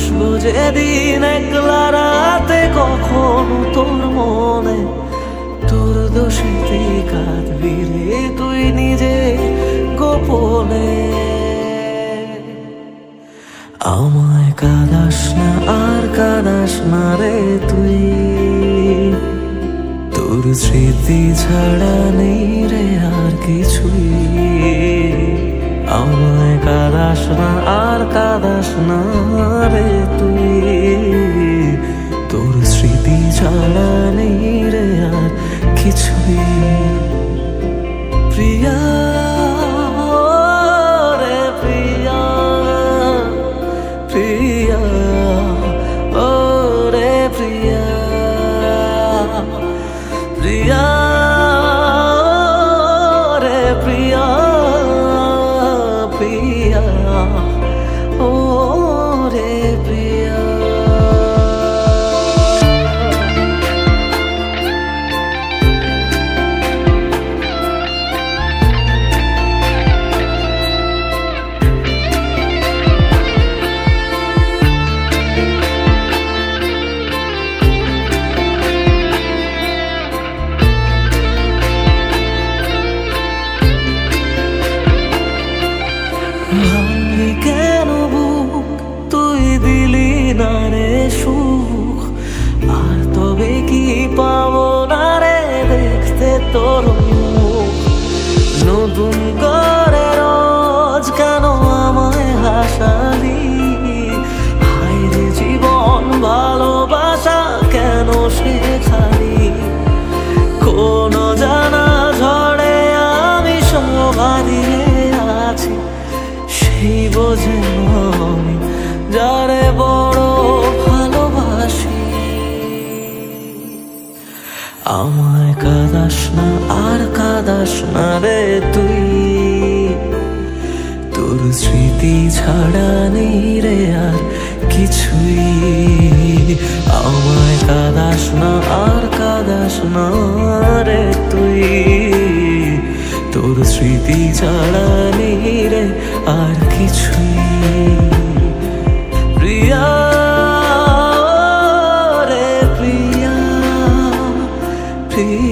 আসবো যেদিন একলা রাতে, কখনো তোর মনে তোর দোষে তুই কাঁদবি রে, তুই নিজে গোপনে। আমায় কাঁদাস না আর কাঁদাস না রে তুই, তোর স্মৃতি ছাড়া নেই রে আর কিছুই। আমায় কাঁদাস না আর কাঁদাস না রে তুই, তোর স্মৃতি ছাড়া নেই রে আর কিছুই। প্রিয়া রে প্রিয়া, প্রিয়া ও রে প্রিয়া, প্রিয়া রে প্রিয়া, প্রিয়া ও রে প্রিয়া। ভাঙলি কেন বুক, তুই দিলি না রে সুখ, আর তবে কি পাবো না রে দেখতে তোর মুখ। নতুন করে রোজ কেন আমায় হাসালি, হায় রে জীবন ভালোবাসা কেন শেখালি। কোনো জানা ঝড়ে আমি সব হারিয়ে আছি, সেই বোঝে আমি যারে বড় ভালোবাসি। আমায় কাঁদাস না আর কাঁদাস না রে তুই, তোর স্মৃতি ছাড়া নেই রে আর কিছুই। আমায় কাঁদাস না আর কাঁদাস না রে তুই, তোর স্মৃতি ছাড়া নেই রে আর কিছুই। প্রিয়া রে প্রিয়া, প্রিয়া